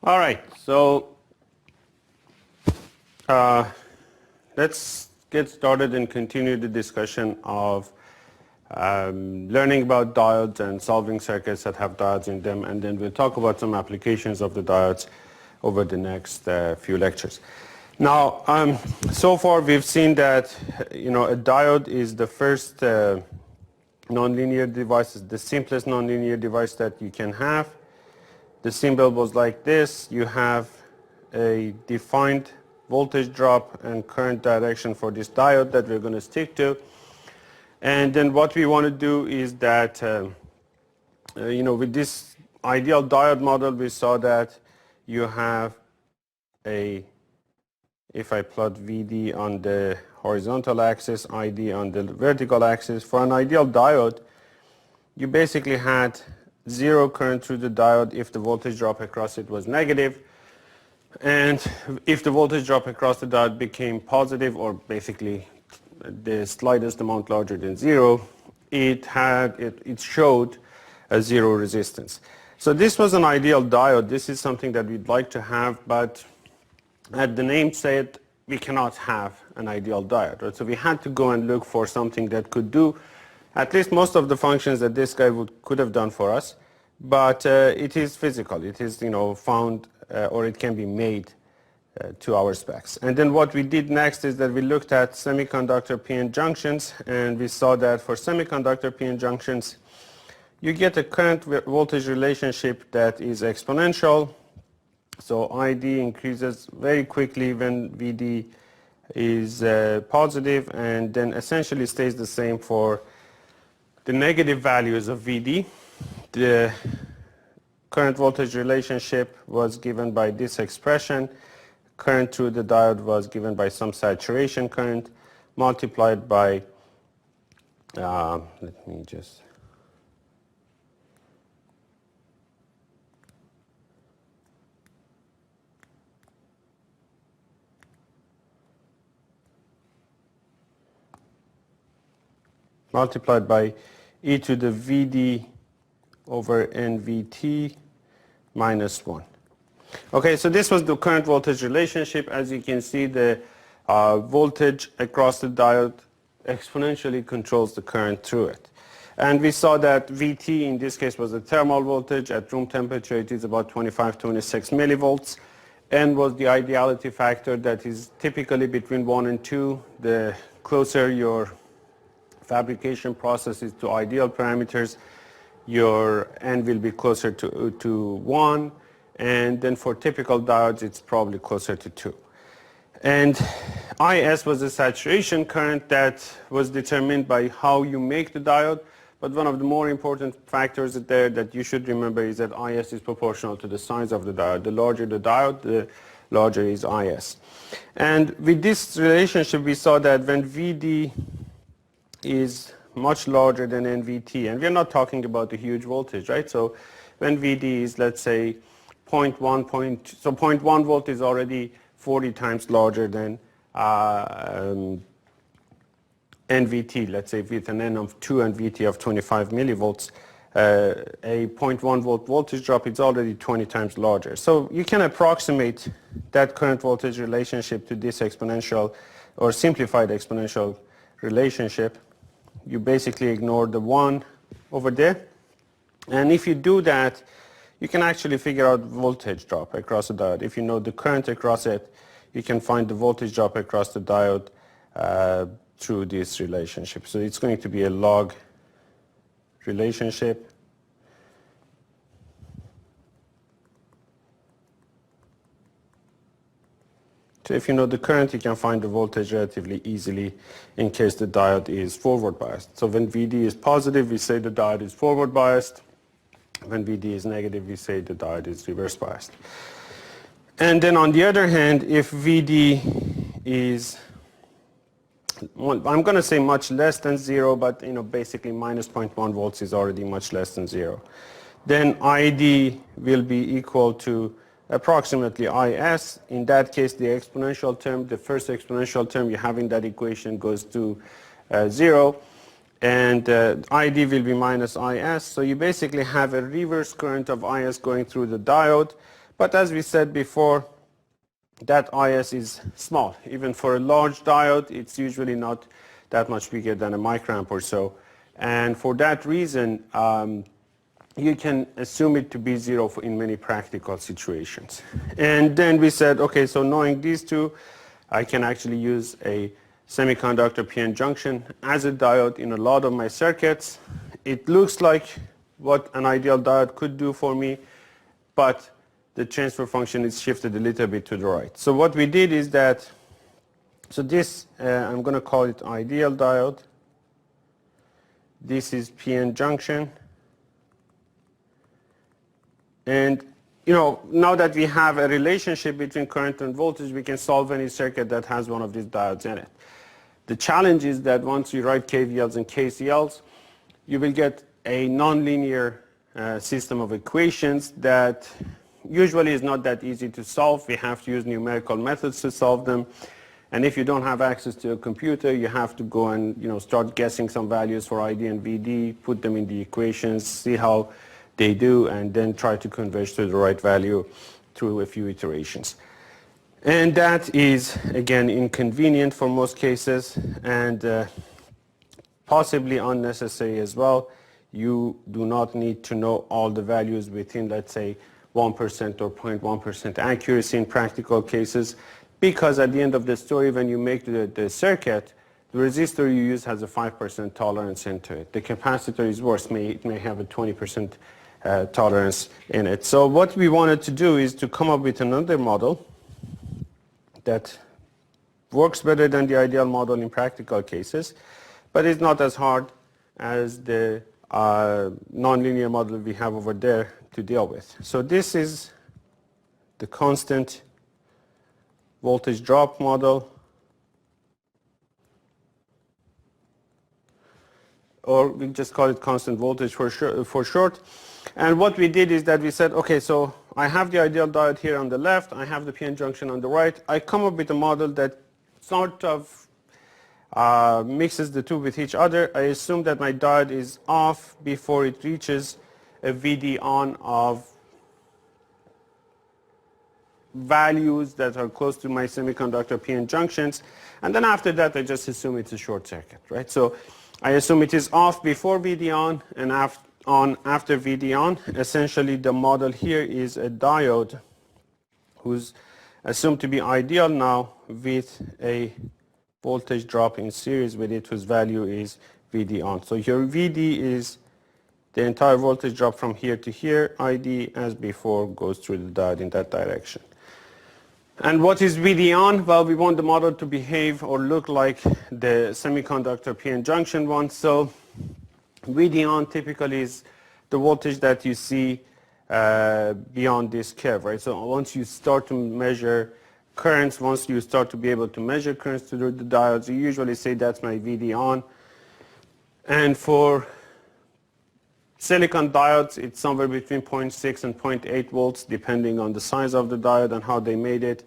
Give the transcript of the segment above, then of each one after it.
All right, so let's get started and continue the discussion of learning about diodes and solving circuits that have diodes in them, and then we'll talk about some applications of the diodes over the next few lectures. Now, so far we've seen that a diode is the first nonlinear device, the simplest nonlinear device that you can have. The symbol was like this. You have a defined voltage drop and current direction for this diode that we're going to stick to. And then what we want to do is that, with this ideal diode model, we saw that you have if I plot VD on the horizontal axis, ID on the vertical axis, for an ideal diode, you basically had zero current through the diode if the voltage drop across it was negative. And if the voltage drop across the diode became positive, or basically the slightest amount larger than zero, it showed a zero resistance. So this was an ideal diode. This is something that we'd like to have, but as the name said, we cannot have an ideal diode, right? So we had to go and look for something that could do at least most of the functions that this guy could have done for us, but it is physical. It is found or it can be made to our specs. And then what we did next is that we looked at semiconductor PN junctions, and we saw that for semiconductor PN junctions, you get a current voltage relationship that is exponential. So ID increases very quickly when VD is positive, and then essentially stays the same for the negative values of VD. The current voltage relationship was given by this expression. Current through the diode was given by some saturation current multiplied by, multiplied by e to the VD over NVT minus 1. Okay, so this was the current voltage relationship. As you can see, the voltage across the diode exponentially controls the current through it. And we saw that VT in this case was the thermal voltage. At room temperature it is about 25-26 millivolts. N was the ideality factor that is typically between 1 and 2. The closer your fabrication process is to ideal parameters, your N will be closer to 1, and then for typical diodes it's probably closer to 2. And IS was the saturation current that was determined by how you make the diode, but one of the more important factors there that you should remember is that IS is proportional to the size of the diode. The larger the diode, the larger is IS. And with this relationship we saw that when VD is much larger than NVT, and we're not talking about a huge voltage, right? So when VD is, let's say, 0.1 volt is already 40 times larger than NVT, let's say with an N of 2 and VT of 25 millivolts, a 0.1 volt voltage drop is already 20 times larger. So you can approximate that current voltage relationship to this exponential or simplified exponential relationship. You basically ignore the 1 over there, and if you do that, you can actually figure out voltage drop across the diode. If you know the current across it, you can find the voltage drop across the diode through this relationship. So it's going to be a log relationship. So if you know the current, you can find the voltage relatively easily in case the diode is forward biased. So when VD is positive, we say the diode is forward biased. When VD is negative, we say the diode is reverse biased. And then on the other hand, if VD is, well, I'm going to say much less than 0, but basically minus 0.1 volts is already much less than 0. Then ID will be equal to approximately IS. In that case, the exponential term, the first exponential term you have in that equation goes to 0. And ID will be minus IS. So you basically have a reverse current of IS going through the diode, But as we said before, that IS is small. Even for a large diode, it's usually not that much bigger than a microamp or so. And for that reason, you can assume it to be zero in many practical situations. And then we said, okay, so knowing these two, I can actually use a semiconductor PN junction as a diode in a lot of my circuits. It looks like what an ideal diode could do for me, but the transfer function is shifted a little bit to the right. So what we did is that, so this, I'm going to call it ideal diode. This is PN junction. And now that we have a relationship between current and voltage, we can solve any circuit that has one of these diodes in it. The challenge is that once you write KVLs and KCLs, you will get a nonlinear system of equations that usually is not that easy to solve. We have to use numerical methods to solve them. And if you don't have access to a computer, you have to go and start guessing some values for ID and VD, put them in the equations, see how they do, and then try to converge to the right value through a few iterations. And that is, again, inconvenient for most cases and possibly unnecessary as well. You do not need to know all the values within, let's say, 1% or 0.1% accuracy in practical cases, because at the end of the story, when you make the circuit, the resistor you use has a 5% tolerance into it. The capacitor is worse. It may have a 20% tolerance in it. So what we wanted to do is to come up with another model that works better than the ideal model in practical cases, but it's not as hard as the nonlinear model we have over there to deal with. So this is the constant voltage drop model, or we just call it constant voltage for short. And what we did is that we said, okay, so I have the ideal diode here on the left, I have the PN junction on the right. I come up with a model that sort of mixes the two with each other. I assume that my diode is off before it reaches a VD on of values that are close to my semiconductor PN junctions. And then after that, I just assume it's a short circuit, right? So I assume it is off before VD on and on after VD on. Essentially, the model here is a diode who's assumed to be ideal now with a voltage drop in series with it whose value is VD on. So your VD is the entire voltage drop from here to here. ID, as before, goes through the diode in that direction. And what is VD on? Well, we want the model to behave or look like the semiconductor PN junction one. So VD on typically is the voltage that you see beyond this curve, right? So once you start to measure currents, once you start to be able to measure currents through the diodes, you usually say that's my VD on. And for silicon diodes, it's somewhere between 0.6 and 0.8 volts, depending on the size of the diode and how they made it.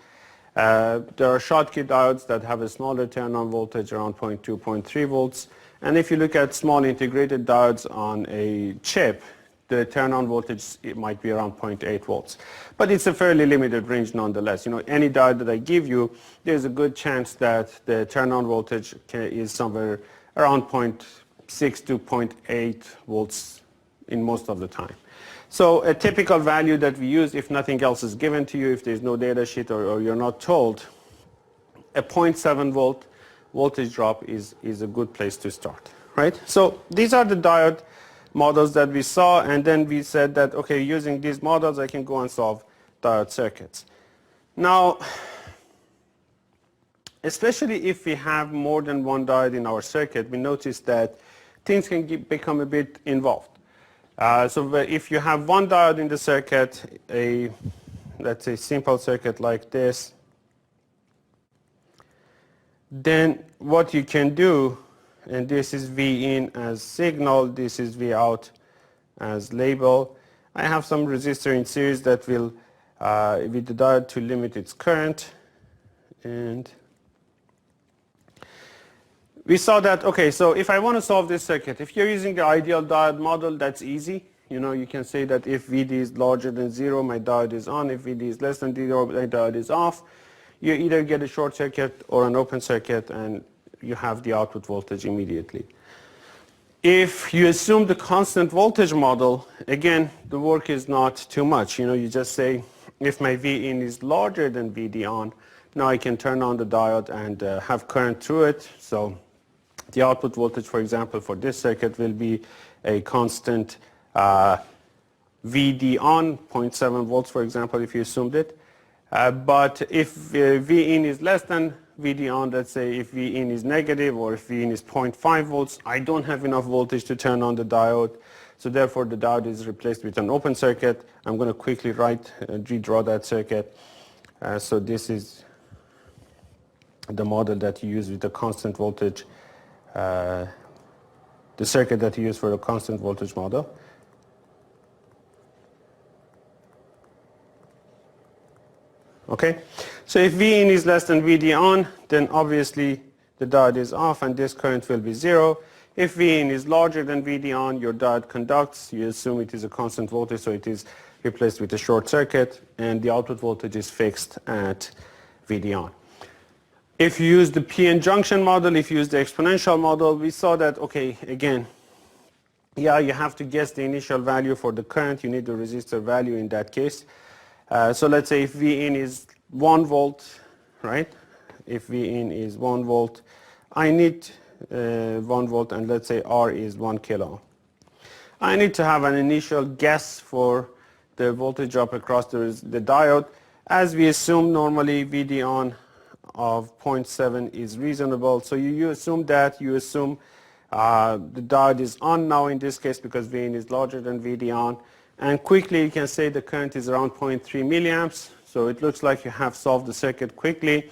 There are Schottky diodes that have a smaller turn-on voltage, around 0.2, 0.3 volts. And if you look at small integrated diodes on a chip, the turn-on voltage it might be around 0.8 volts. But it's a fairly limited range nonetheless. Any diode that I give you, there's a good chance that the turn-on voltage is somewhere around 0.6 to 0.8 volts in most of the time. So a typical value that we use, if nothing else is given to you, if there's no data sheet or you're not told, a 0.7 volt voltage drop is a good place to start, right? So these are the diode models that we saw, and then we said that, okay, using these models, I can go and solve diode circuits. Now, especially if we have more than one diode in our circuit, we notice that things can become a bit involved. So if you have one diode in the circuit, let's say simple circuit like this, then what you can do, and this is V in as signal, this is V out as label. I have some resistor in series that will, with the diode to limit its current. And we saw that, okay, so if I want to solve this circuit, if you're using the ideal diode model, that's easy. You know, you can say that if VD is larger than 0, my diode is on. If VD is less than 0, my diode is off. You either get a short circuit or an open circuit, and you have the output voltage immediately. If you assume the constant voltage model, again, the work is not too much. You know, you just say, if my V in is larger than VD on, now I can turn on the diode and have current through it. So the output voltage, for example, for this circuit will be a constant VD on, 0.7 volts, for example, if you assumed it. But if V in is less than VD on, let's say if V in is negative or if V in is 0.5 volts, I don't have enough voltage to turn on the diode. So therefore, the diode is replaced with an open circuit. I'm going to quickly redraw that circuit. So this is the model that you use with the constant voltage, the circuit that you use for the constant voltage model. Okay, so if V in is less than VD on, then obviously the diode is off and this current will be 0. If V in is larger than VD on, your diode conducts. You assume it is a constant voltage, so it is replaced with a short circuit, and the output voltage is fixed at VD on. If you use the PN junction model, if you use the exponential model, we saw that, okay, again, yeah, you have to guess the initial value for the current. You need the resistor value in that case. So let's say if V in is 1 volt, right? If V in is 1 volt, I need 1 volt, and let's say R is 1 kilo. I need to have an initial guess for the voltage drop across the diode. As we assume normally VD on of 0.7 is reasonable. So you assume that, you assume the diode is on now in this case because V in is larger than VD on. And quickly you can say the current is around 0.3 milliamps. So it looks like you have solved the circuit quickly.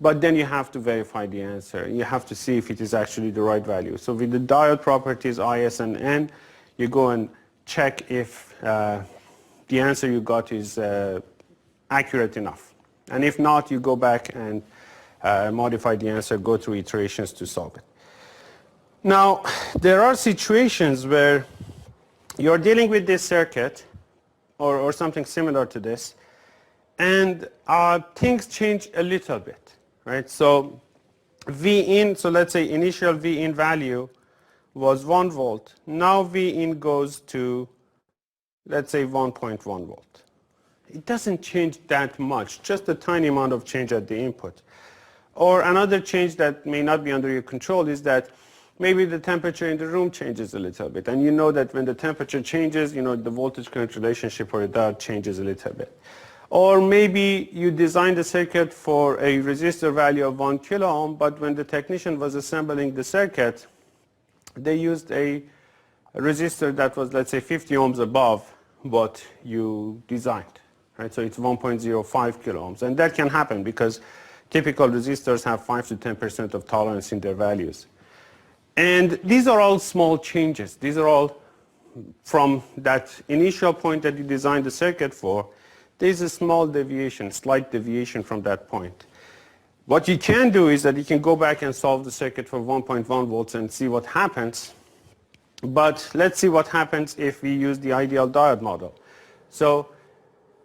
But then you have to verify the answer. You have to see if it is actually the right value. So with the diode properties IS and N, you go and check if the answer you got is accurate enough. And if not, you go back and modify the answer, go through iterations to solve it. Now, there are situations where you're dealing with this circuit or something similar to this, and things change a little bit. Right, so V in, so let's say initial V in value was 1 volt. Now V in goes to, let's say, 1.1 volt. It doesn't change that much, just a tiny amount of change at the input. Or another change that may not be under your control is that maybe the temperature in the room changes a little bit. And you know that when the temperature changes, you know, the voltage current relationship for the diode changes a little bit. Or maybe you designed the circuit for a resistor value of 1 kilo ohm, but when the technician was assembling the circuit, they used a resistor that was, let's say, 50 ohms above what you designed. Right? So it's 1.05 kilo ohms. And that can happen because typical resistors have 5 to 10% of tolerance in their values. And these are all small changes. These are all from that initial point that you designed the circuit for. There's a small deviation, slight deviation from that point. What you can do is that you can go back and solve the circuit for 1.1 volts and see what happens. But let's see what happens if we use the ideal diode model. So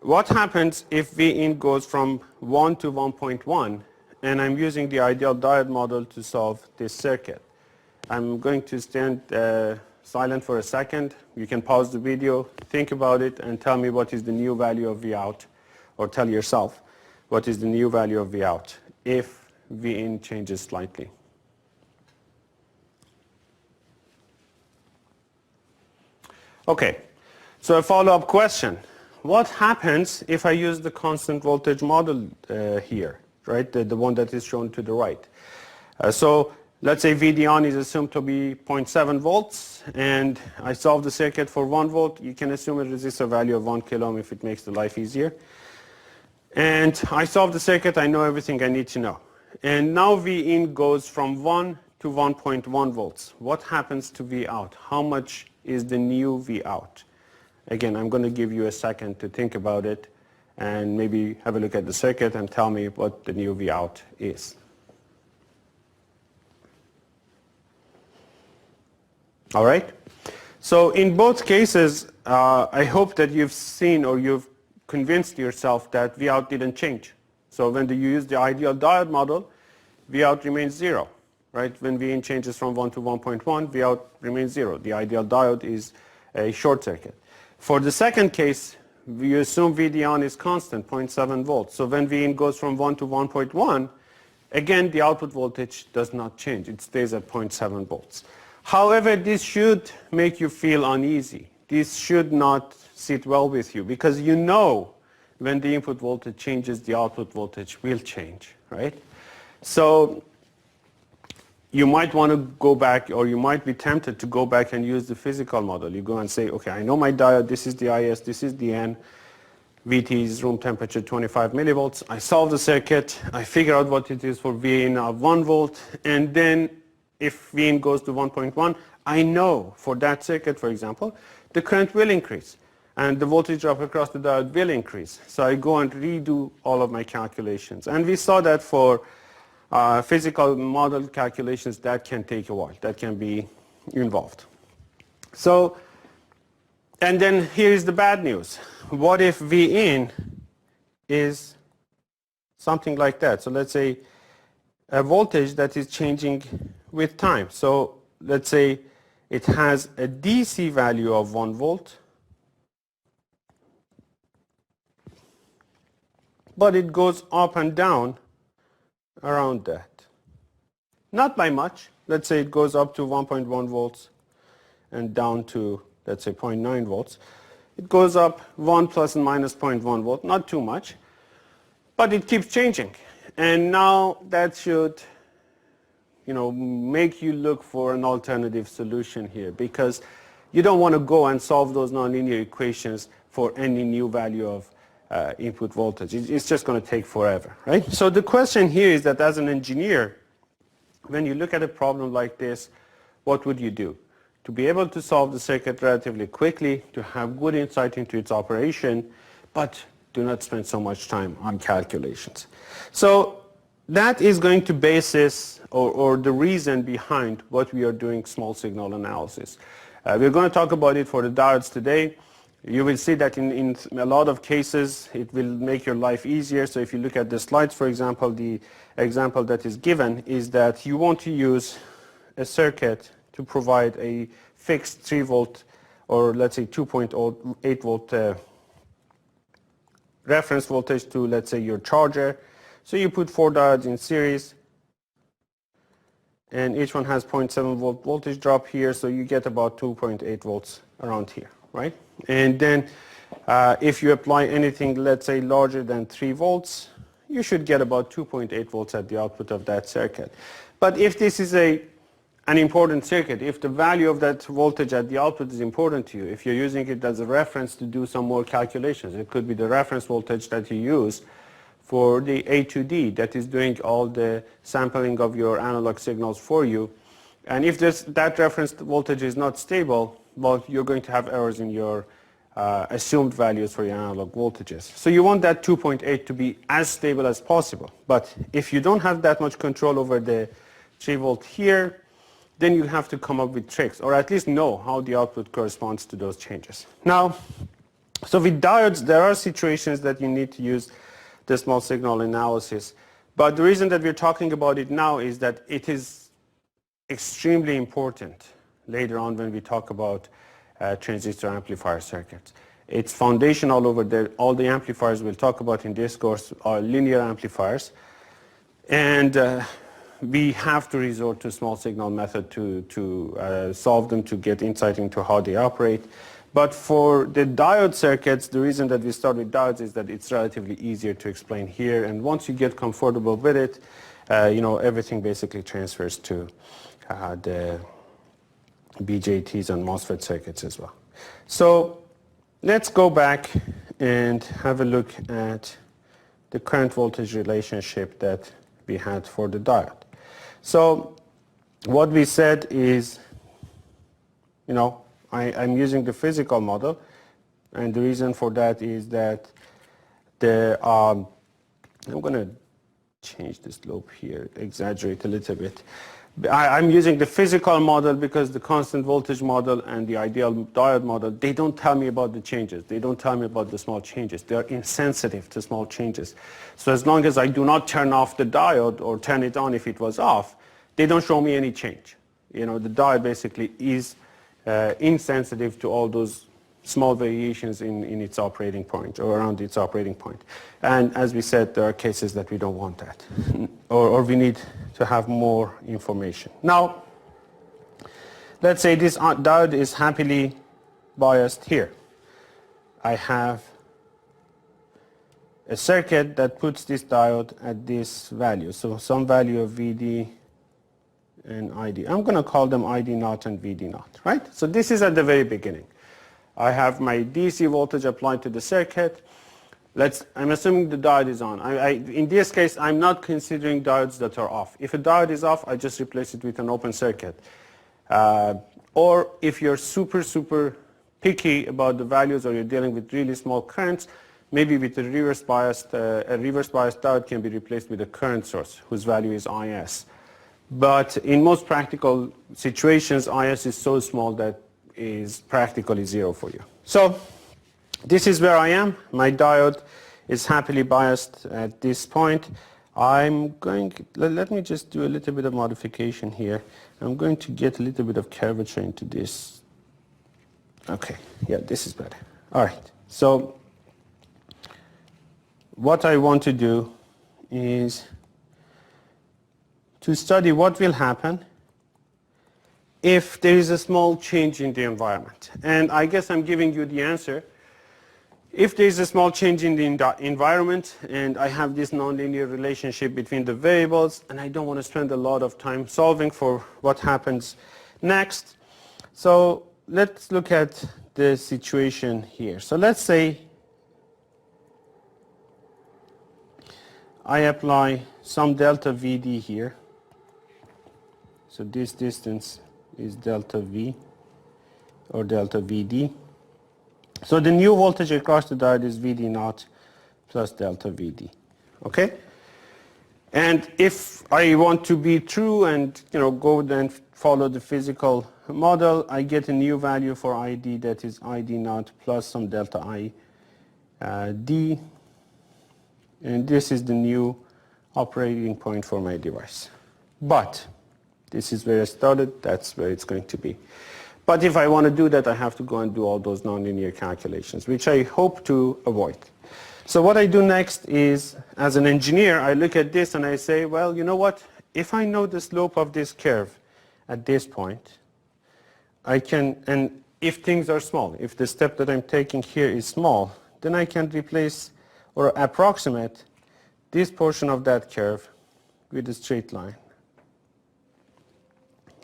what happens if V in goes from 1 to 1.1, and I'm using the ideal diode model to solve this circuit? I'm going to stand silent for a second. You can pause the video, think about it, and tell me what is the new value of V out, or tell yourself what is the new value of V out if V in changes slightly. Okay, so a follow-up question. What happens if I use the constant voltage model here, right? The one that is shown to the right. So let's say VD on is assumed to be 0.7 volts, and I solve the circuit for 1 volt. You can assume a resistor value of 1 kilo ohm if it makes the life easier. And I solve the circuit, I know everything I need to know. And now V in goes from 1 to 1.1 volts. What happens to V out? How much is the new V out? Again, I'm going to give you a second to think about it and maybe have a look at the circuit and tell me what the new V out is. All right? So in both cases, I hope that you've seen or you've convinced yourself that Vout didn't change. So when you use the ideal diode model, Vout remains 0, right? When Vin changes from 1 to 1.1, Vout remains 0. The ideal diode is a short circuit. For the second case, we assume VD on is constant, 0.7 volts. So when Vin goes from 1 to 1.1, again, the output voltage does not change. It stays at 0.7 volts. However, this should make you feel uneasy. This should not sit well with you because you know when the input voltage changes, the output voltage will change, right? So you might want to go back, or you might be tempted to go back and use the physical model. You go and say, okay, I know my diode, this is the IS, this is the N, VT is room temperature 25 millivolts. I solve the circuit, I figure out what it is for Vin of 1 volt, and then if Vin goes to 1.1, I know for that circuit, for example, the current will increase and the voltage drop across the diode will increase. So I go and redo all of my calculations. And we saw that for physical model calculations, that can take a while. That can be involved. So, and then here's the bad news. What if Vin is something like that? So let's say a voltage that is changing with time. So let's say it has a DC value of 1 volt, but it goes up and down around that. Not by much. Let's say it goes up to 1.1 volts and down to, let's say, 0.9 volts. It goes up 1 plus and minus 0.1 volt, not too much, but it keeps changing. And now that should, make you look for an alternative solution here, because you don't want to go and solve those nonlinear equations for any new value of input voltage. It's just going to take forever, right? So the question here is that as an engineer, when you look at a problem like this, what would you do? To be able to solve the circuit relatively quickly, to have good insight into its operation, but do not spend so much time on calculations. So that is going to basis or the reason behind what we are doing small signal analysis. We're going to talk about it for the diodes today. You will see that in a lot of cases it will make your life easier. So if you look at the slides, for example, the example that is given is that you want to use a circuit to provide a fixed 3 volt or let's say 2.8 volt reference voltage to, let's say, your charger. So you put 4 diodes in series and each one has 0.7 volt voltage drop here, so you get about 2.8 volts around here, right? And then if you apply anything, let's say, larger than 3 volts, you should get about 2.8 volts at the output of that circuit. But if this is an important circuit, if the value of that voltage at the output is important to you, if you're using it as a reference to do some more calculations, it could be the reference voltage that you use for the A to D that is doing all the sampling of your analog signals for you. And if that reference voltage is not stable, well, you're going to have errors in your assumed values for your analog voltages. So you want that 2.8 to be as stable as possible. But if you don't have that much control over the 3 volt here, then you have to come up with tricks, or at least know how the output corresponds to those changes. Now, so with diodes, there are situations that you need to use the small signal analysis. But the reason that we're talking about it now is that it is extremely important later on when we talk about transistor amplifier circuits. It's foundational over there. All the amplifiers we'll talk about in this course are linear amplifiers. And we have to resort to small signal method to solve them, to get insight into how they operate. But for the diode circuits, the reason that we start with diodes is that it's relatively easier to explain here. And once you get comfortable with it, everything basically transfers to the BJTs and MOSFET circuits as well. So let's go back and have a look at the current voltage relationship that we had for the diode. So what we said is, I'm using the physical model, and the reason for that is that I'm going to change the slope here, exaggerate a little bit. I'm using the physical model because the constant voltage model and the ideal diode model, they don't tell me about the changes. They don't tell me about the small changes. They're insensitive to small changes. So as long as I do not turn off the diode or turn it on if it was off, they don't show me any change. You know, the diode basically is insensitive to all those small variations in its operating point or around its operating point. And as we said, there are cases that we don't want that or we need to have more information. Now, let's say this diode is happily biased here. I have a circuit that puts this diode at this value. So some value of VD and ID. I'm going to call them ID naught and VD naught, right? So this is at the very beginning. I have my DC voltage applied to the circuit. I'm assuming the diode is on. In this case, I'm not considering diodes that are off. If a diode is off, I just replace it with an open circuit. Or if you're super picky about the values or you're dealing with really small currents, maybe with a reverse biased diode can be replaced with a current source whose value is IS. But in most practical situations, IS is so small that is practically zero for you. So this is where I am. My diode is happily biased at this point. Let me just do a little bit of modification here. I'm going to get a little bit of curvature into this. Okay, yeah, this is better. All right, so what I want to do is to study what will happen if there is a small change in the environment. And I guess I'm giving you the answer. If there is a small change in the environment and I have this nonlinear relationship between the variables and I don't want to spend a lot of time solving for what happens next. So let's look at the situation here. So let's say I apply some delta VD here. So this distance is delta V or delta VD. So the new voltage across the diode is VD naught plus delta VD. Okay? And if I want to be true and go and follow the physical model, I get a new value for ID that is ID naught plus some delta I D. And this is the new operating point for my device. But this is where I started, that's where it's going to be. But if I want to do that, I have to go and do all those nonlinear calculations, which I hope to avoid. So what I do next is, as an engineer, I look at this and I say, well, you know what? If I know the slope of this curve at this point, I can, and if things are small, if the step that I'm taking here is small, then I can replace or approximate this portion of that curve with a straight line.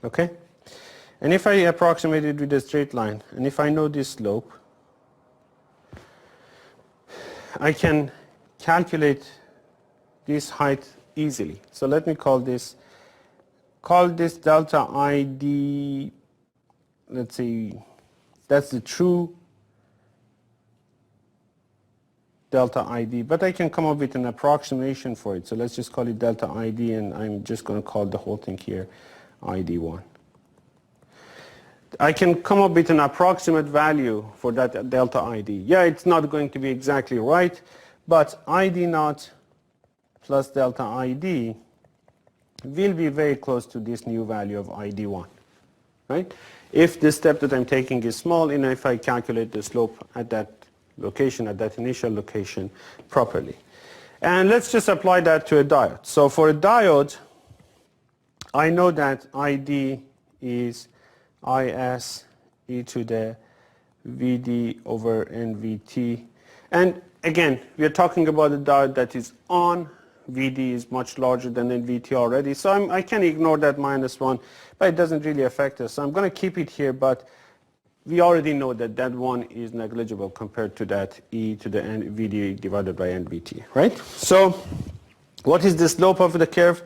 Okay? And if I approximate it with a straight line, and if I know this slope, I can calculate this height easily. So let me call this delta ID, let's say that's the true delta ID, but I can come up with an approximation for it. So let's just call it delta ID, and I'm just going to call the whole thing here ID1. I can come up with an approximate value for that delta ID. Yeah, it's not going to be exactly right, but ID naught plus delta ID will be very close to this new value of ID1, right? If the step that I'm taking is small, and if I calculate the slope at that location, at that initial location properly. And let's just apply that to a diode. So for a diode, I know that ID is IS e to the VD over NVT. And again, we are talking about a diode that is on. VD is much larger than NVT already. So I can ignore that -1, but it doesn't really affect us. So I'm going to keep it here, but we already know that that one is negligible compared to that E to the VD divided by NVT, right? So what is the slope of the curve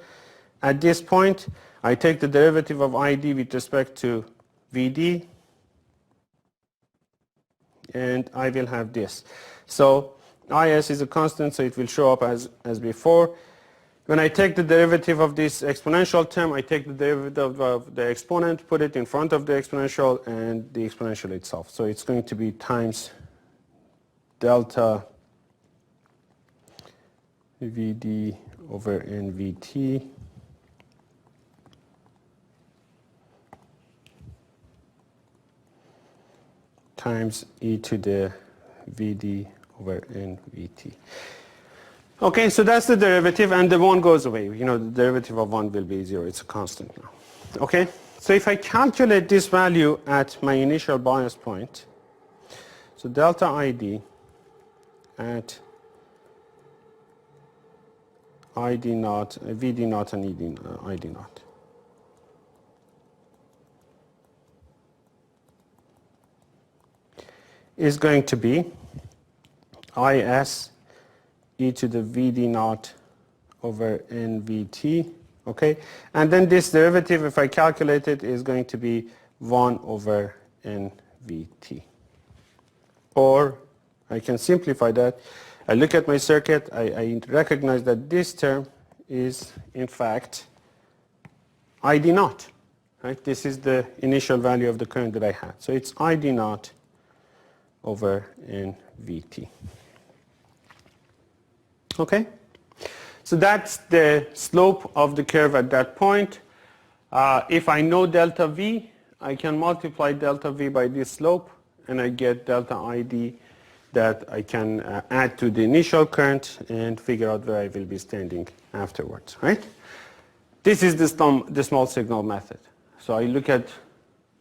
at this point? I take the derivative of ID with respect to VD, and I will have this. So IS is a constant, so it will show up as before. When I take the derivative of this exponential term, I take the derivative of the exponent, put it in front of the exponential and the exponential itself. So it's going to be times delta Vd over nVt times e to the Vd over nVt. Okay, so that's the derivative, and the 1 goes away. You know, the derivative of 1 will be 0. It's a constant now. Okay, so if I calculate this value at my initial bias point, so delta ID at ID naught, VD naught, and ID naught. Is going to be IS e to the Vd naught over nVt, okay? And then this derivative, if I calculate it, is going to be 1 over nVt. Or I can simplify that. I look at my circuit, I recognize that this term is, in fact, ID naught, right? This is the initial value of the current that I had. So it's ID naught over nVt. Okay? So that's the slope of the curve at that point. If I know delta V, I can multiply delta V by this slope, and I get delta ID that I can add to the initial current and figure out where I will be standing afterwards, right? This is the small signal method. So I look at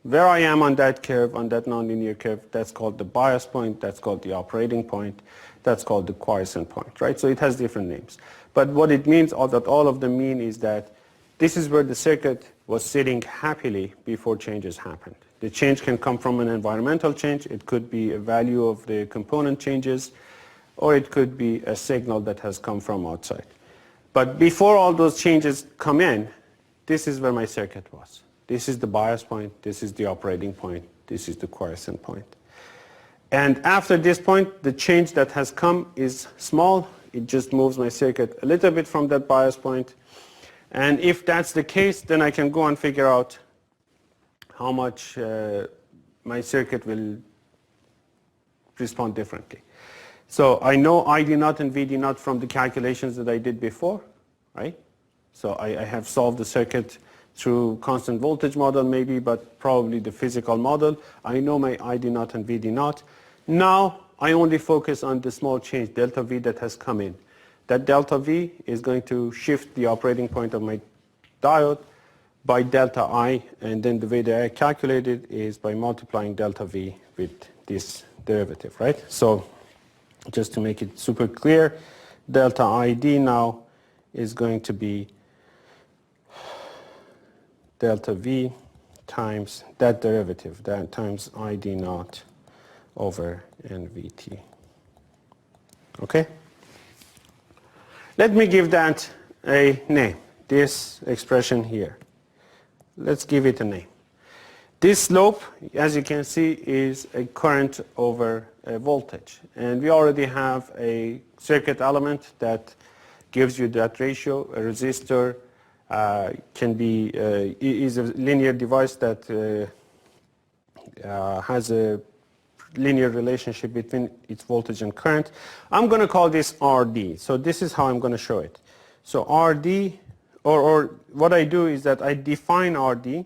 where I am on that curve, on that nonlinear curve. That's called the bias point, that's called the operating point, that's called the quiescent point, right? So it has different names. But what it means, that all of them mean, is that this is where the circuit was sitting happily before changes happened. The change can come from an environmental change, it could be a value of the component changes, or it could be a signal that has come from outside. But before all those changes come in, this is where my circuit was. This is the bias point, this is the operating point, this is the quiescent point. And after this point, the change that has come is small. It just moves my circuit a little bit from that bias point. And if that's the case, then I can go and figure out how much my circuit will respond differently. So I know ID naught and VD naught from the calculations that I did before, right? So I have solved the circuit through constant voltage model maybe, but probably the physical model. I know my ID naught and VD naught. Now I only focus on the small change, delta V, that has come in. That delta V is going to shift the operating point of my diode by delta I, and then the way that I calculate it is by multiplying delta V with this derivative, right? So just to make it super clear, delta ID now is going to be delta V times that derivative, that times ID naught over nVt. Okay? Let me give that a name, this expression here. Let's give it a name. This slope, as you can see, is a current over a voltage. And we already have a circuit element that gives you that ratio. A resistor can be, is a linear device that has a linear relationship between its voltage and current. I'm going to call this RD. So this is how I'm going to show it. So RD, or what I do is that I define RD,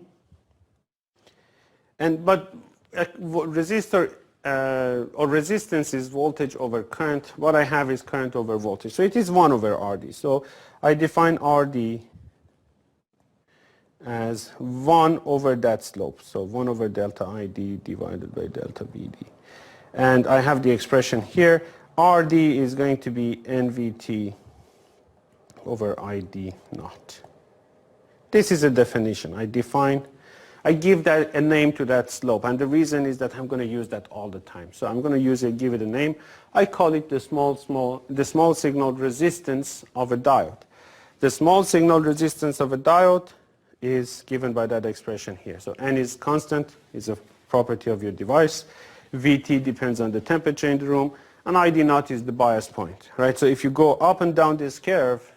but resistor or resistance is voltage over current. What I have is current over voltage. So it is 1 over RD. So I define RD as 1 over that slope. So 1 over delta ID divided by delta VD. And I have the expression here. RD is going to be nVt over ID naught. This is a definition. I give that a name to that slope, and the reason is that I'm going to use that all the time. So I'm going to give it a name. I call it the small signal resistance of a diode. The small signal resistance of a diode is given by that expression here. So N is constant, is a property of your device. Vt depends on the temperature in the room, and ID naught is the bias point, right? So if you go up and down this curve,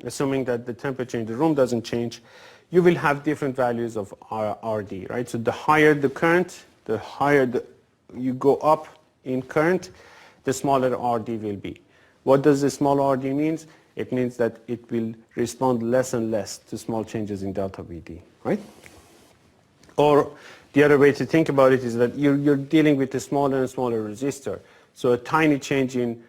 assuming that the temperature in the room doesn't change, you will have different values of RD, right? So the higher the current, the higher you go up in current, the smaller RD will be. What does the small RD means? It means that it will respond less and less to small changes in delta VD, right? Or the other way to think about it is that you're dealing with a smaller and smaller resistor. So a tiny change in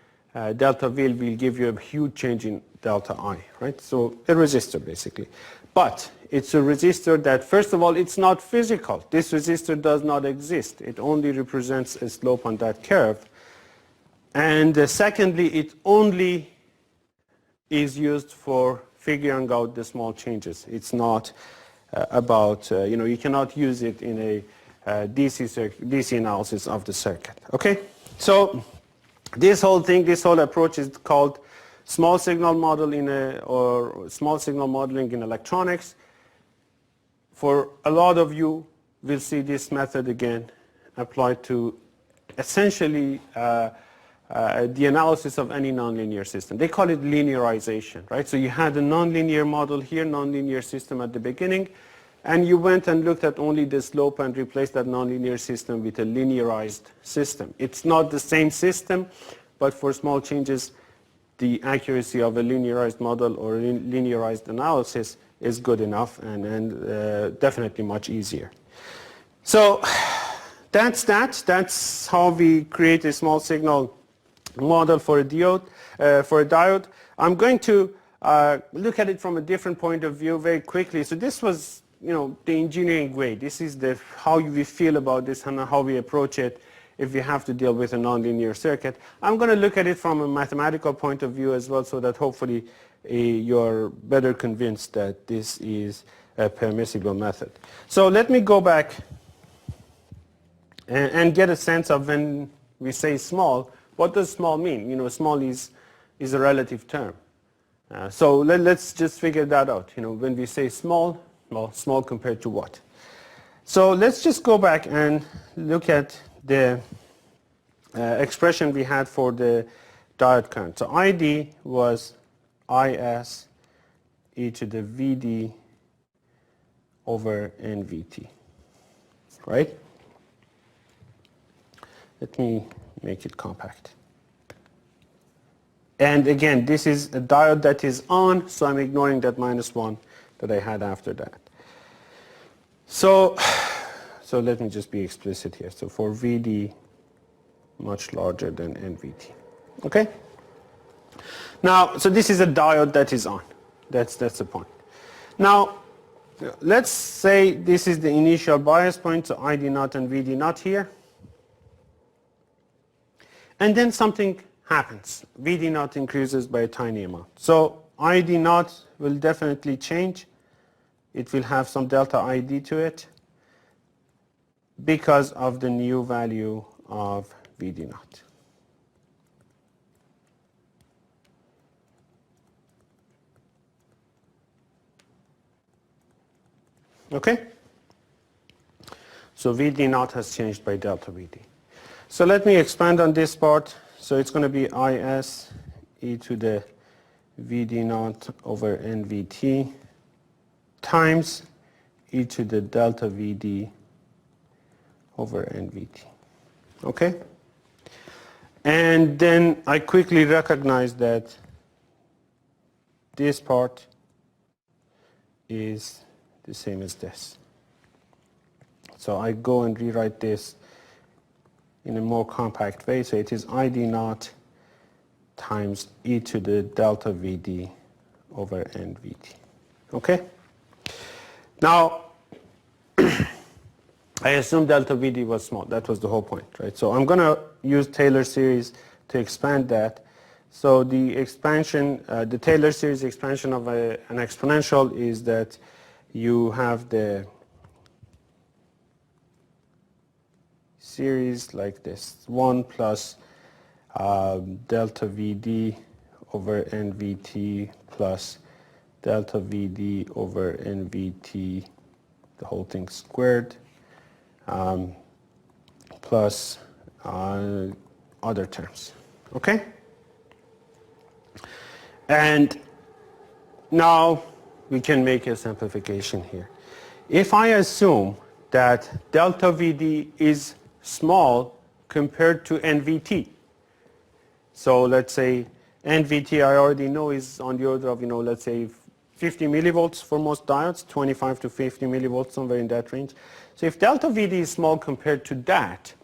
delta V will give you a huge change in delta I, right? So a resistor basically. But it's a resistor that, first of all, it's not physical. This resistor does not exist. It only represents a slope on that curve. And secondly, it only is used for figuring out the small changes. It's not about, you cannot use it in a DC analysis of the circuit. Okay? So this whole thing, this whole approach is called small signal model or small signal modeling in electronics. For a lot of you, we'll see this method again applied to essentially the analysis of any nonlinear system. They call it linearization, right? So you had a nonlinear model here, nonlinear system at the beginning, and you went and looked at only the slope and replaced that nonlinear system with a linearized system. It's not the same system, but for small changes, the accuracy of a linearized model or linearized analysis is good enough and definitely much easier. So that's that. That's how we create a small signal model for a diode. I'm going to look at it from a different point of view very quickly. So this was, the engineering way. This is how we feel about this and how we approach it if we have to deal with a nonlinear circuit. I'm going to look at it from a mathematical point of view as well, so that hopefully you're better convinced that this is a permissible method. So let me go back and get a sense of when we say small, what does small mean? Small is a relative term. So let's just figure that out. When we say small, well, small compared to what? So let's just go back and look at the expression we had for the diode current. So ID was IS e to the VD over NVT, right? Let me make it compact. And again, this is a diode that is on, so I'm ignoring that -1 that I had after that. So let me just be explicit here. So for VD, much larger than NVT. Okay? Now, so this is a diode that is on. That's the point. Now, let's say this is the initial bias point, so ID naught and VD naught here. And then something happens. VD naught increases by a tiny amount. So ID naught will definitely change. It will have some delta ID to it because of the new value of VD naught. Okay? So VD naught has changed by delta VD. So let me expand on this part. So it's going to be IS e to the VD naught over NVT times e to the delta VD over NVT. Okay? And then I quickly recognize that this part is the same as this. So I go and rewrite this in a more compact way. So it is ID naught times e to the delta VD over NVT. Okay? Now, I assume delta VD was small. That was the whole point, right? So I'm going to use Taylor series to expand that. So the expansion, the Taylor series expansion of an exponential is that you have the series like this, 1 plus delta VD over NVT plus delta VD over NVT, the whole thing squared, plus other terms. Okay? And Now we can make a simplification here. If I assume that delta VD is small compared to NVT, so let's say NVT I already know is on the order of, let's say 50 millivolts for most diodes, 25 to 50 millivolts, somewhere in that range. So if delta VD is small compared to that,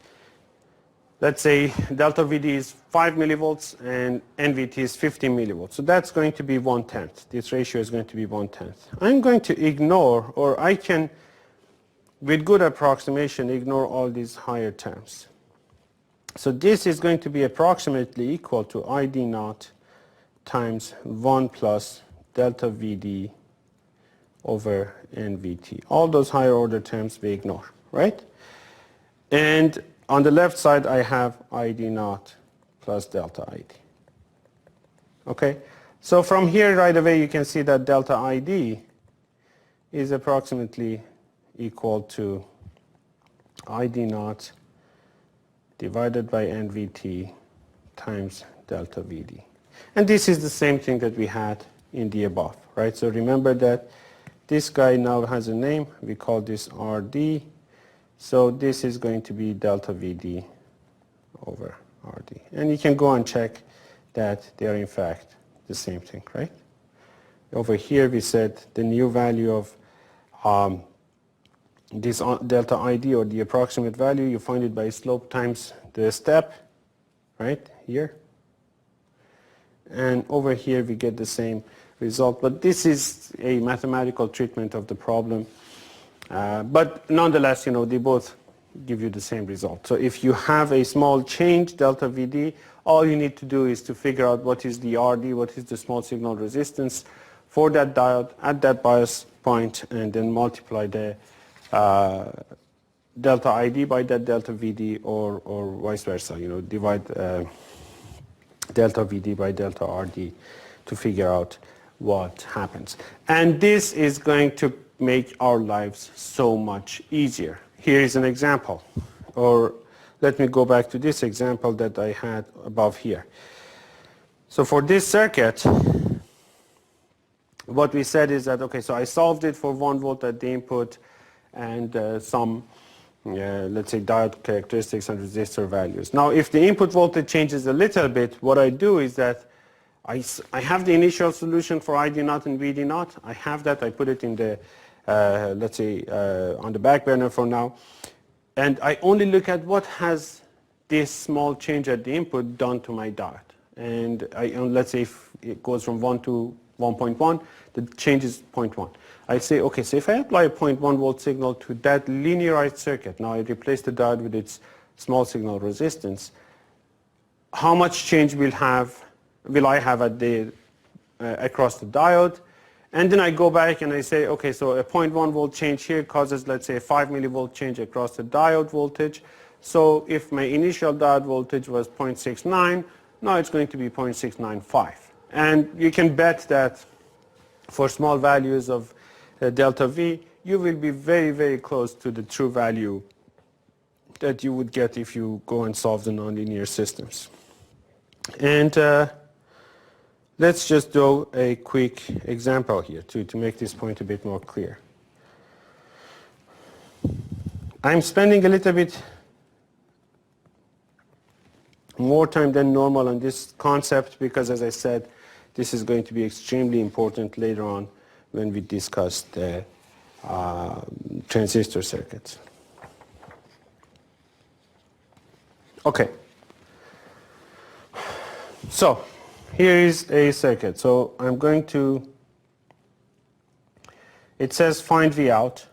let's say delta VD is 5 millivolts and NVT is 50 millivolts. So that's going to be 1/10. This ratio is going to be 1/10. I'm going to ignore, or I can, with good approximation, ignore all these higher terms. So this is going to be approximately equal to ID naught times 1 plus delta VD over NVT. All those higher order terms we ignore, right? And on the left side, I have ID naught plus delta ID. Okay? So from here, right away, you can see that delta ID is approximately equal to ID naught divided by NVT times delta VD. And this is the same thing that we had in the above, right? So remember that this guy now has a name. We call this RD. So this is going to be delta VD over RD. And you can go and check that they are in fact the same thing, right? Over here we said the new value of this delta ID, or the approximate value, you find it by slope times the step, right, here. And over here we get the same result, but this is a mathematical treatment of the problem. But nonetheless, they both give you the same result. So if you have a small change, delta VD, all you need to do is to figure out what is the RD, what is the small signal resistance for that diode at that bias point, and then multiply the delta ID by that delta VD, or vice versa, divide delta VD by delta RD to figure out what happens. And this is going to make our lives so much easier. Here is an example, or let me go back to this example that I had above here. So for this circuit, what we said is that, okay, so I solved it for 1 volt at the input and some, let's say, diode characteristics and resistor values. Now, if the input voltage changes a little bit, what I do is that I have the initial solution for ID naught and VD naught. I have that. I put it in the, let's say, on the back burner for now. And I only look at what has this small change at the input done to my diode. And let's say if it goes from 1 to 1.1, the change is 0.1. I say, okay, so if I apply a 0.1 volt signal to that linearized circuit, now I replace the diode with its small signal resistance, how much change will I have at the across the diode? And then I go back and I say, okay, so a 0.1 volt change here causes, let's say, a 5 millivolt change across the diode voltage. So if my initial diode voltage was 0.69, now it's going to be 0.695. And you can bet that for small values of delta V, you will be very, very close to the true value that you would get if you go and solve the nonlinear systems. And let's just do a quick example here to make this point a bit more clear. I'm spending a little bit more time than normal on this concept because, as I said, this is going to be extremely important later on when we discuss the transistor circuits. Okay. So here is a circuit. So I'm going to, it says find V out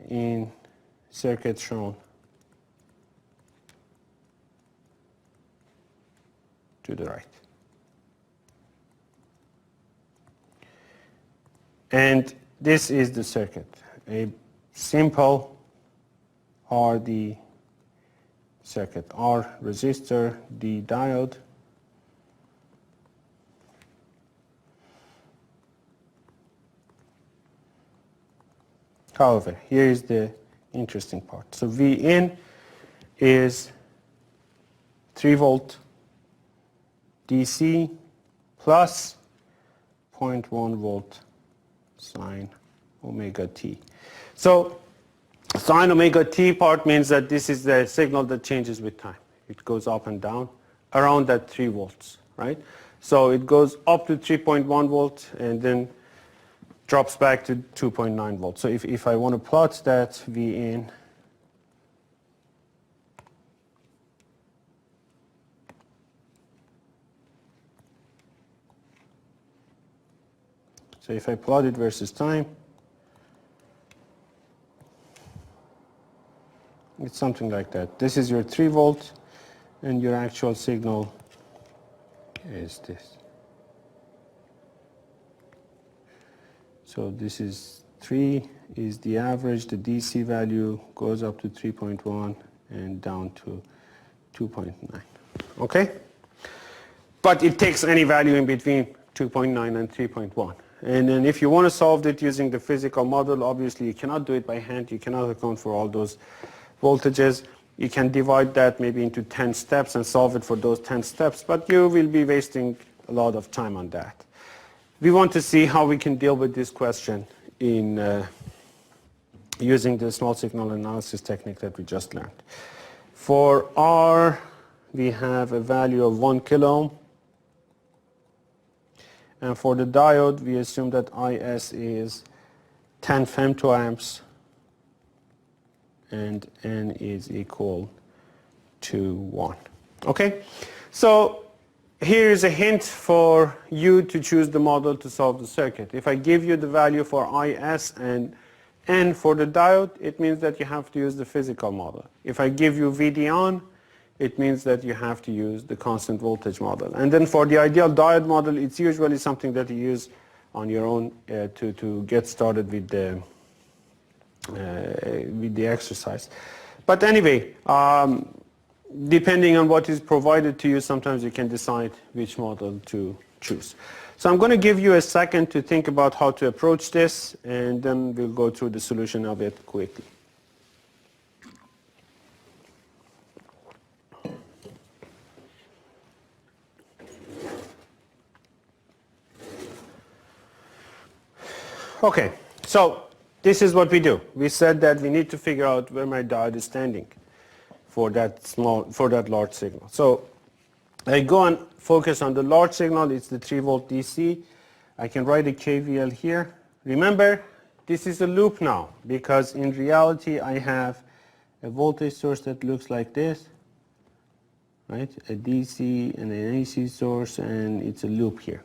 in circuit shown to the right. And this is the circuit, a simple RD circuit, R resistor, D diode. However, here is the interesting part. So V in is 3 volt DC plus 0.1 volt sine omega t. So sine omega t part means that this is the signal that changes with time. It goes up and down around that 3 volts, right? So it goes up to 3.1 volts and then drops back to 2.9 volts. So if I want to plot that V in, so if I plot it versus time, it's something like that. This is your 3 volt and your actual signal is this. So this is 3 is the average. The DC value goes up to 3.1 and down to 2.9. Okay? But it takes any value in between 2.9 and 3.1. And then if you want to solve it using the physical model, obviously you cannot do it by hand. You cannot account for all those voltages. You can divide that maybe into 10 steps and solve it for those 10 steps, but you will be wasting a lot of time on that. We want to see how we can deal with this question in using the small signal analysis technique that we just learned. For R, we have a value of 1 kilo ohm. And for the diode, we assume that IS is 10 femtoamps and N is equal to 1. Okay? So here is a hint for you to choose the model to solve the circuit. If I give you the value for IS and N for the diode, it means that you have to use the physical model. If I give you VD on, it means that you have to use the constant voltage model. And then for the ideal diode model, it's usually something that you use on your own to get started with the exercise. But anyway, depending on what is provided to you, sometimes you can decide which model to choose. So I'm going to give you a second to think about how to approach this, and then we'll go through the solution of it quickly. Okay, so this is what we do. We said that we need to figure out where my diode is standing for that large signal. So I go and focus on the large signal. It's the 3 volt DC. I can write a KVL here. Remember, this is a loop now, because in reality I have a voltage source that looks like this, right? A DC and an AC source, and it's a loop here.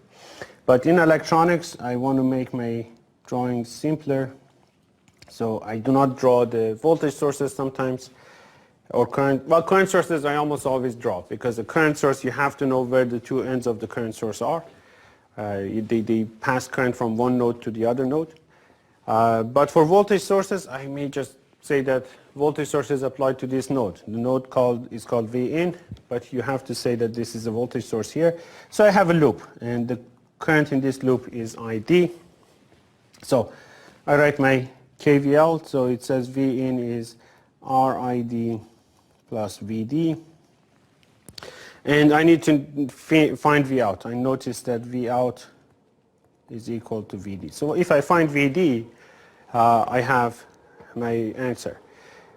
But in electronics, I want to make my drawing simpler, so I do not draw the voltage sources sometimes, or current sources I almost always draw, because the current source, you have to know where the two ends of the current source are. They pass current from one node to the other node. But for voltage sources, I may just say that voltage source is applied to this node. The node is called V in, but you have to say that this is a voltage source here. So I have a loop, and the current in this loop is ID. So I write my KVL, so it says V in is RID plus VD. And I need to find V out. I notice that V out is equal to VD. So if I find VD, I have my answer.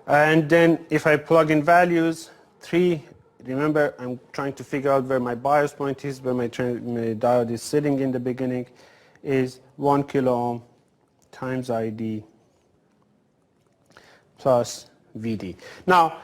And then if I plug in values, 3, remember I'm trying to figure out where my bias point is, where my diode is sitting in the beginning, is 1 kilo ohm times ID plus VD. Now,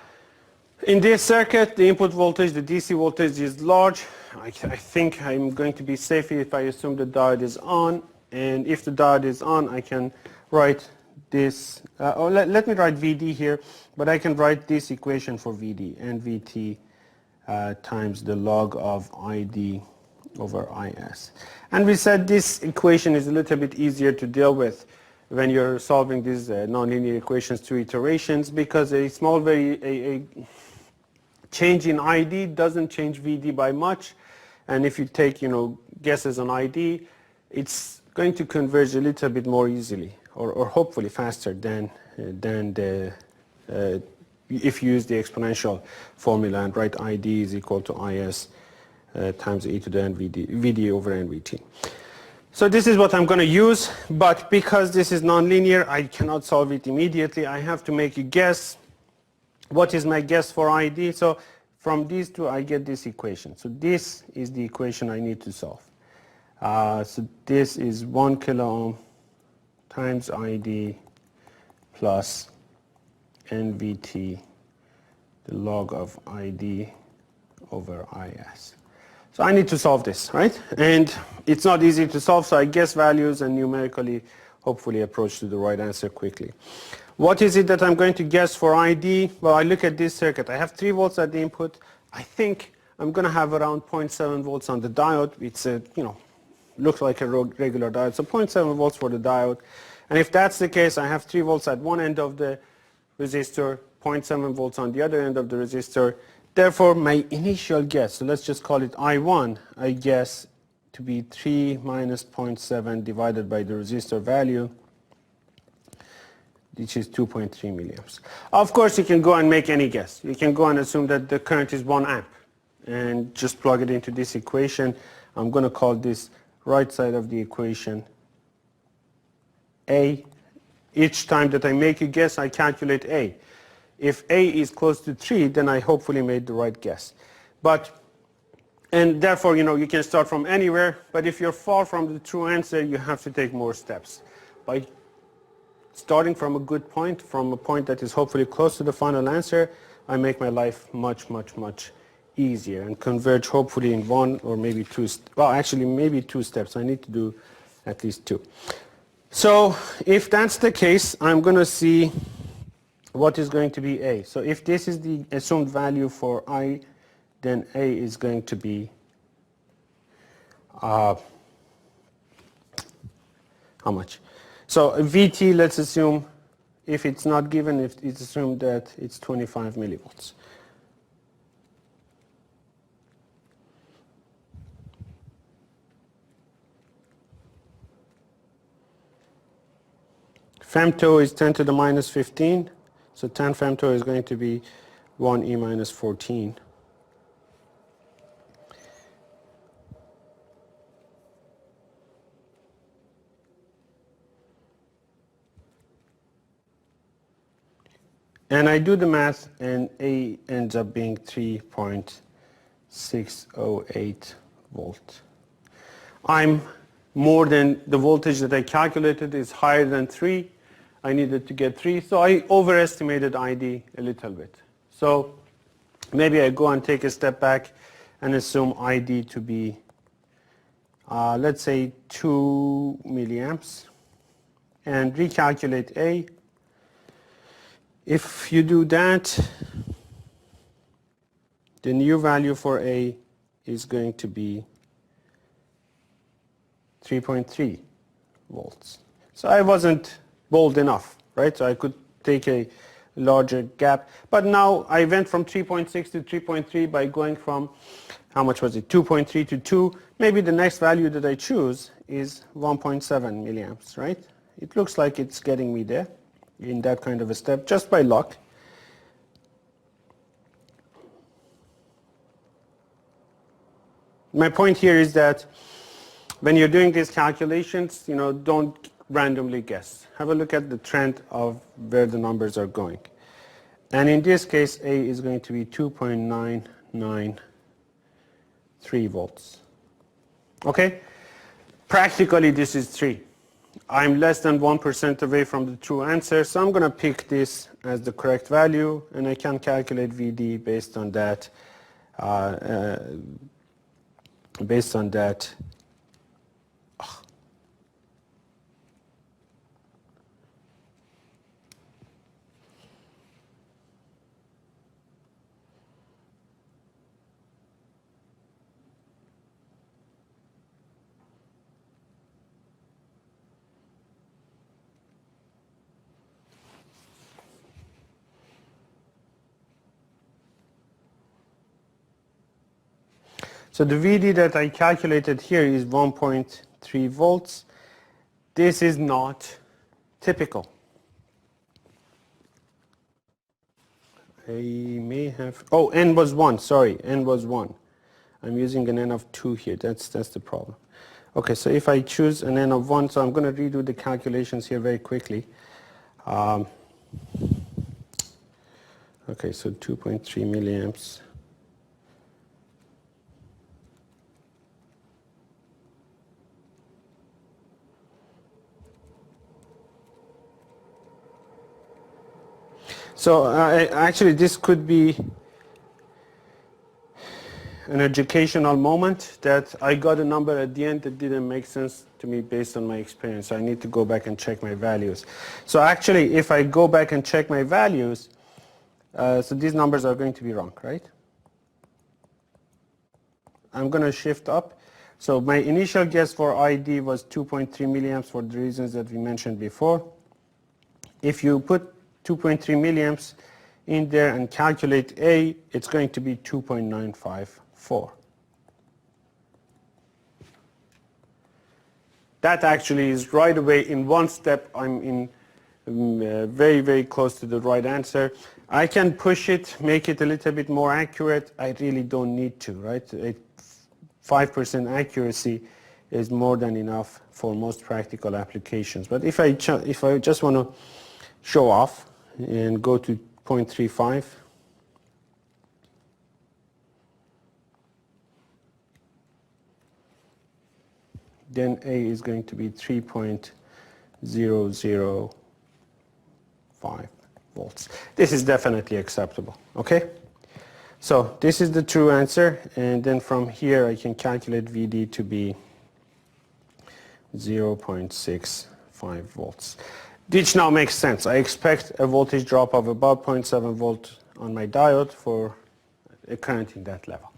in this circuit, the input voltage, the DC voltage is large. I think I'm going to be safe if I assume the diode is on. And if the diode is on, I can write this. Let me write VD here, but I can write this equation for VD, and VT times the log of ID over IS. And we said this equation is a little bit easier to deal with when you're solving these nonlinear equations through iterations, because a small a change in ID doesn't change VD by much, and if you take guesses on ID, it's going to converge a little bit more easily, or hopefully faster than if you use the exponential formula and write ID is equal to IS times e to the n Vd over nVt. So this is what I'm going to use, but because this is nonlinear, I cannot solve it immediately. I have to make a guess. What is my guess for ID? So from these two, I get this equation. So this is the equation I need to solve. So this is 1 kilo ohm times ID plus nVt, the log of ID over Is. So I need to solve this, right? And it's not easy to solve, so I guess values and numerically, hopefully approach to the right answer quickly. What is it that I'm going to guess for ID? Well, I look at this circuit. I have 3 volts at the input. I think I'm going to have around 0.7 volts on the diode. It's a, looks like a regular diode. So 0.7 volts for the diode. And if that's the case, I have 3 volts at one end of the resistor, 0.7 volts on the other end of the resistor. Therefore, my initial guess, so let's just call it I1, I guess to be 3 minus 0.7 divided by the resistor value, which is 2.3 milliamps. Of course, you can go and make any guess. You can go and assume that the current is 1 amp and just plug it into this equation. I'm going to call this right side of the equation A. Each time that I make a guess, I calculate A. If A is close to 3, then I hopefully made the right guess. And therefore, you can start from anywhere, but if you're far from the true answer, you have to take more steps. By starting from a good point, from a point that is hopefully close to the final answer, I make my life much, much, much easier and converge hopefully in 1 or maybe 2, well actually maybe 2 steps. I need to do at least 2. So if that's the case, I'm going to see what is going to be A. So if this is the assumed value for I, then A is going to be how much? So Vt, let's assume, if it's not given, if it's assumed that it's 25 millivolts. Femto is 10 to the minus 15. So 10 femto is going to be 1 e minus 14. And I do the math, and A ends up being 3.608 volt. I'm more than the voltage that I calculated is higher than 3. I needed to get 3, so I overestimated ID a little bit. So maybe I go and take a step back and assume ID to be, let's say, 2 milliamps, and recalculate A. If you do that, the new value for A is going to be 3.3 volts. So I wasn't bold enough, right? So I could take a larger gap. But now I went from 3.6 to 3.3 by going from, how much was it, 2.3 to 2. Maybe the next value that I choose is 1.7 milliamps, right? It looks like it's getting me there in that kind of a step, just by luck. My point here is that when you're doing these calculations, don't randomly guess. Have a look at the trend of where the numbers are going. And in this case, A is going to be 2.993 volts. Okay? Practically, this is 3. I'm less than 1% away from the true answer, so I'm going to pick this as the correct value, and I can calculate VD based on that. So the VD that I calculated here is 1.3 volts. This is not typical. I may have, N was 1, sorry, N was 1. I'm using an n of 2 here. That's the problem. Okay, so if I choose an n of 1, so I'm going to redo the calculations here very quickly. Okay, so 2.3 milliamps. So actually this could be an educational moment that I got a number at the end that didn't make sense to me based on my experience. So I need to go back and check my values. So actually if I go back and check my values, so these numbers are going to be wrong, right? I'm going to shift up. So my initial guess for ID was 2.3 milliamps for the reasons that we mentioned before. If you put 2.3 milliamps in there and calculate A, it's going to be 2.954. That actually is right away in one step. I'm in very, very close to the right answer. I can push it, make it a little bit more accurate. I really don't need to, right? 5% accuracy is more than enough for most practical applications. But if I just want to show off and go to 0.35, then A is going to be 3.005 volts. This is definitely acceptable, okay? So this is the true answer, and then from here I can calculate VD to be 0.65 volts. Which now makes sense. I expect a voltage drop of about 0.7 volt on my diode for a current in that level.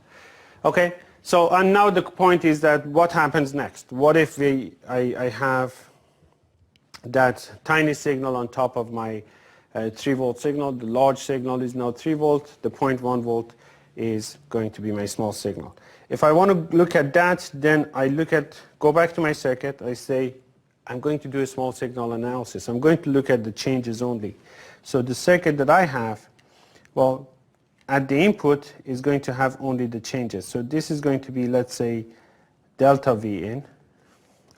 Okay, so and now the point is that what happens next? What if I have that tiny signal on top of my 3 volt signal? The large signal is now 3 volt, the 0.1 volt is going to be my small signal. If I want to look at that, then I go back to my circuit, I say, I'm going to do a small signal analysis. I'm going to look at the changes only. So the circuit that I have, well, at the input is going to have only the changes. So this is going to be, let's say, delta V in,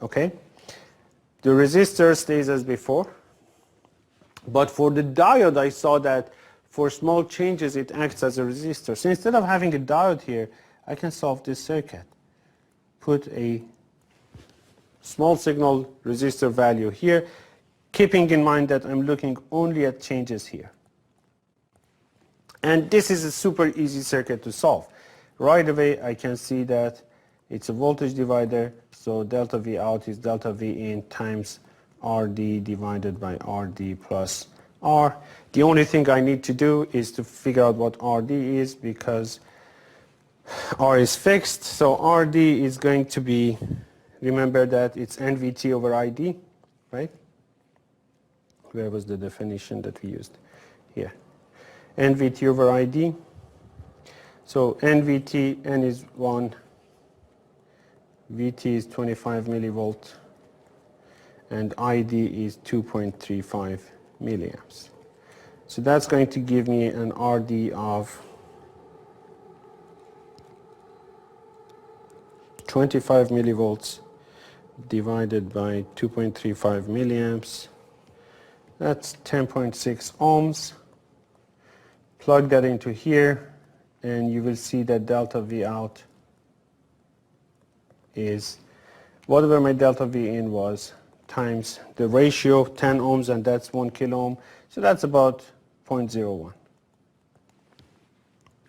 okay? The resistor stays as before, but for the diode I saw that for small changes it acts as a resistor. So instead of having a diode here, I can solve this circuit. Put a small signal resistor value here, keeping in mind that I'm looking only at changes here. And this is a super easy circuit to solve. Right away I can see that it's a voltage divider, so delta V out is delta V in times RD divided by RD plus R. The only thing I need to do is to figure out what RD is, because R is fixed, so RD is going to be, remember that it's NVT over ID, right? Where was the definition that we used? Here. NVT over ID. So NVT, N is 1, VT is 25 millivolt, and ID is 2.35 milliamps. So that's going to give me an RD of 25 millivolts divided by 2.35 milliamps. That's 10.6 ohms. Plug that into here and you will see that delta V out is whatever my delta V in was times the ratio of 10 ohms, and that's 1 kilo ohm. So that's about 0.01.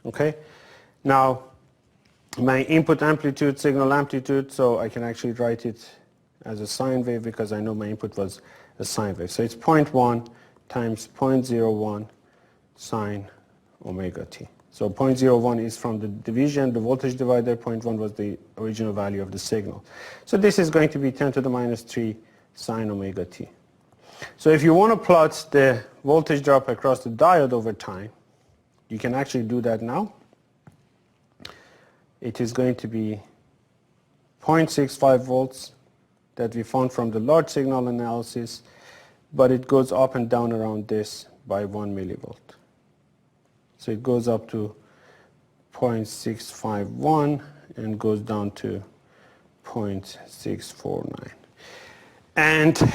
Okay? Now my input amplitude, signal amplitude, so I can actually write it as a sine wave because I know my input was a sine wave. So it's 0.1 times 0.01 sine omega t. So 0.01 is from the division, the voltage divider, 0.1 was the original value of the signal. So this is going to be 10 to the minus 3 sine omega t. So if you want to plot the voltage drop across the diode over time, you can actually do that now. It is going to be 0.65 volts that we found from the large signal analysis, but it goes up and down around this by 1 millivolt. So it goes up to 0.651 and goes down to 0.649. And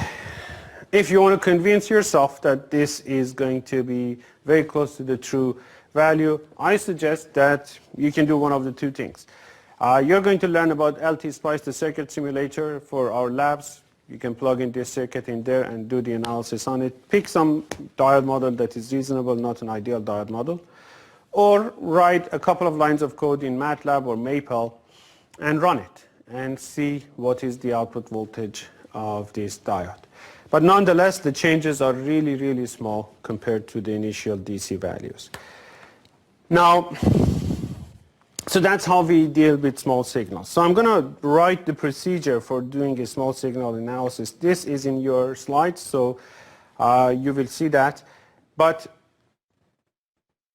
if you want to convince yourself that this is going to be very close to the true value, I suggest that you can do one of the two things. You're going to learn about LT-SPICE, the circuit simulator for our labs. You can plug in this circuit in there and do the analysis on it. Pick some diode model that is reasonable, not an ideal diode model. Or write a couple of lines of code in MATLAB or Maple and run it and see what is the output voltage of this diode. But nonetheless, the changes are really, really small compared to the initial DC values. Now, so that's how we deal with small signals. So I'm going to write the procedure for doing a small signal analysis. This is in your slides, so you will see that. But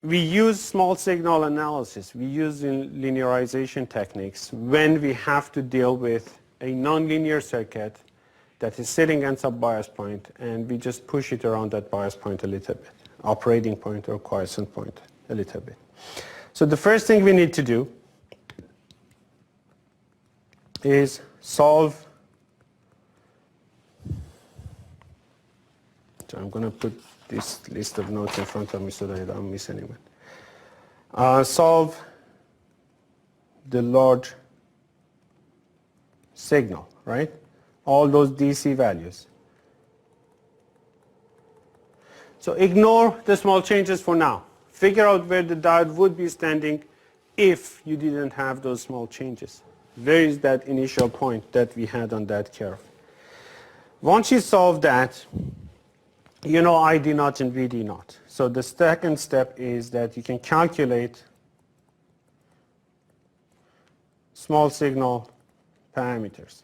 we use small signal analysis. We use linearization techniques when we have to deal with a nonlinear circuit that is sitting against a bias point, and we just push it around that bias point a little bit, operating point or quiescent point a little bit. So the first thing we need to do is solve. So I'm going to put this list of notes in front of me so that I don't miss anyone. Solve the large signal, right? All those DC values. So ignore the small changes for now. Figure out where the diode would be standing if you didn't have those small changes. Where is that initial point that we had on that curve? Once you solve that, you know ID0 and VD0. So the second step is that you can calculate small signal parameters.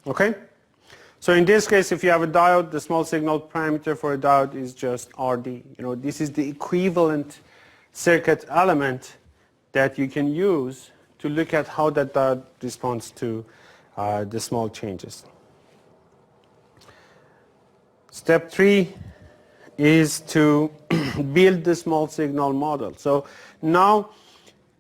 Okay? So in this case, if you have a diode, the small signal parameter for a diode is just RD. You know, this is the equivalent circuit element that you can use to look at how that diode responds to the small changes. Step 3 is to build the small signal model. So now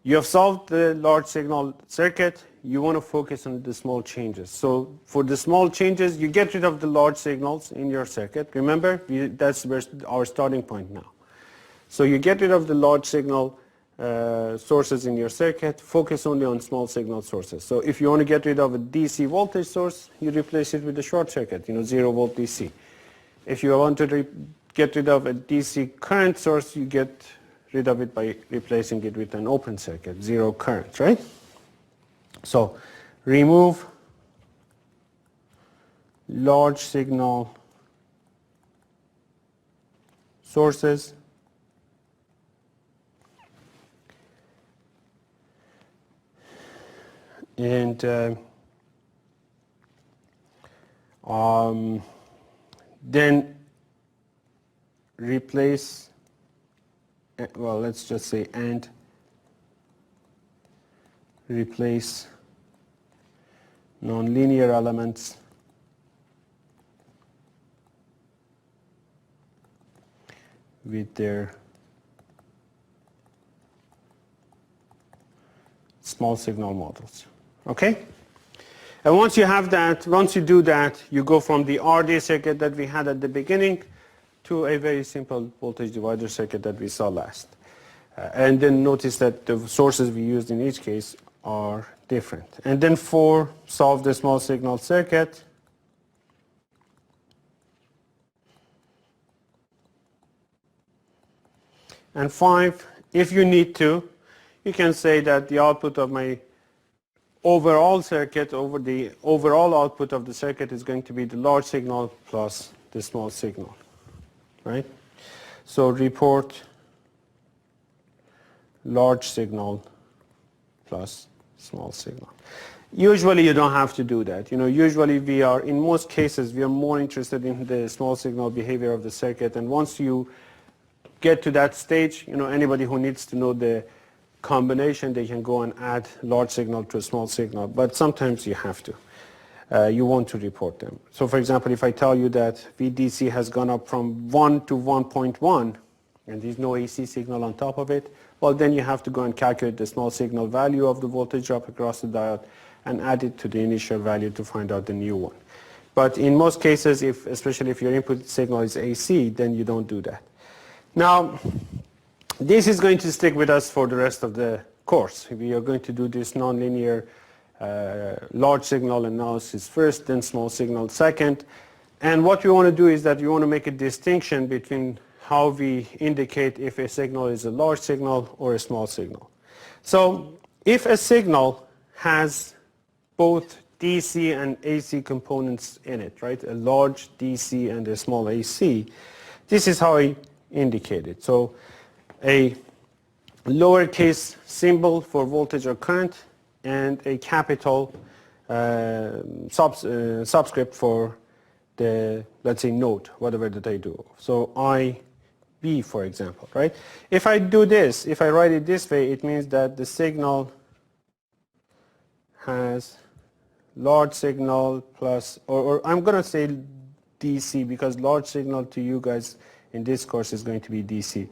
you have solved the large signal circuit. You want to focus on the small changes. So for the small changes, you get rid of the large signals in your circuit. Remember, that's our starting point now. So you get rid of the large signal sources in your circuit, focus only on small signal sources. So if you want to get rid of a DC voltage source, you replace it with a short circuit, 0 volt DC. If you want to get rid of a DC current source, you get rid of it by replacing it with an open circuit, 0 current, right? So remove large signal sources and then replace, well, let's just say and replace nonlinear elements with their small signal models. Okay? And once you have that, once you do that, you go from the RD circuit that we had at the beginning to a very simple voltage divider circuit that we saw last. And then notice that the sources we used in each case are different. And then 4, solve the small signal circuit. And 5, if you need to, you can say that the output of my overall circuit over the overall output of the circuit is going to be the large signal plus the small signal, right? So report large signal plus small signal. Usually you don't have to do that. Usually we are, in most cases, we are more interested in the small signal behavior of the circuit. And once you get to that stage, anybody who needs to know the combination, they can go and add large signal to a small signal. But sometimes you have to. you want to report them. So for example, if I tell you that VDC has gone up from 1 to 1.1, and there's no AC signal on top of it, well then you have to go and calculate the small signal value of the voltage drop across the diode and add it to the initial value to find out the new one. But in most cases, especially if your input signal is AC, then you don't do that. Now, this is going to stick with us for the rest of the course. We are going to do this nonlinear large signal analysis first, then small signal second. And what we want to do is that we want to make a distinction between how we indicate if a signal is a large signal or a small signal. So if a signal has both DC and AC components in it, right? A large DC and a small AC, this is how I indicate it. So a lowercase symbol for voltage or current and a capital subscript for the, let's say, node, whatever that I do. So IB, for example, right? If I do this, if I write it this way, it means that the signal has large signal plus, or I'm going to say DC because large signal to you guys in this course is going to be DC,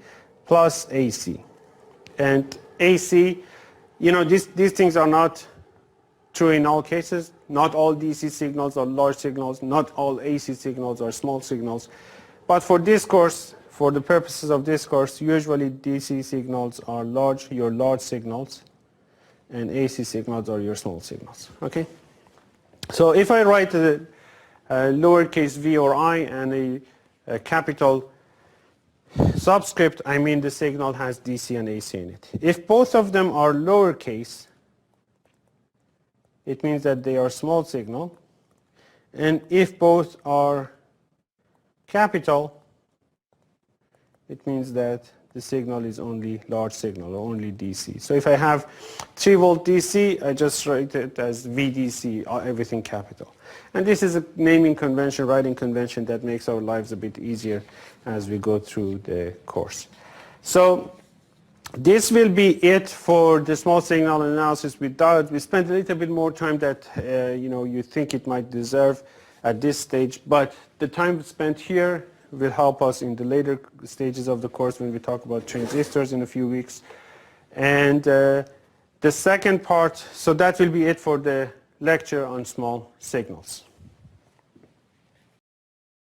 plus AC. And AC, you know, these things are not true in all cases. Not all DC signals are large signals. Not all AC signals are small signals. But for this course, for the purposes of this course, usually DC signals are your large signals, and AC signals are your small signals. Okay? So if I write a lowercase v or I and a capital subscript, I mean the signal has DC and AC in it. If both of them are lowercase, it means that they are small signal. And if both are capital, it means that the signal is only large signal or only DC. So if I have 3 volt DC, I just write it as VDC, everything capital. And this is a naming convention, writing convention that makes our lives a bit easier as we go through the course. So this will be it for the small signal analysis with diodes. We spent a little bit more time that you think it might deserve at this stage, but the time spent here will help us in the later stages of the course when we talk about transistors in a few weeks. And the second part, so that will be it for the lecture on small signals.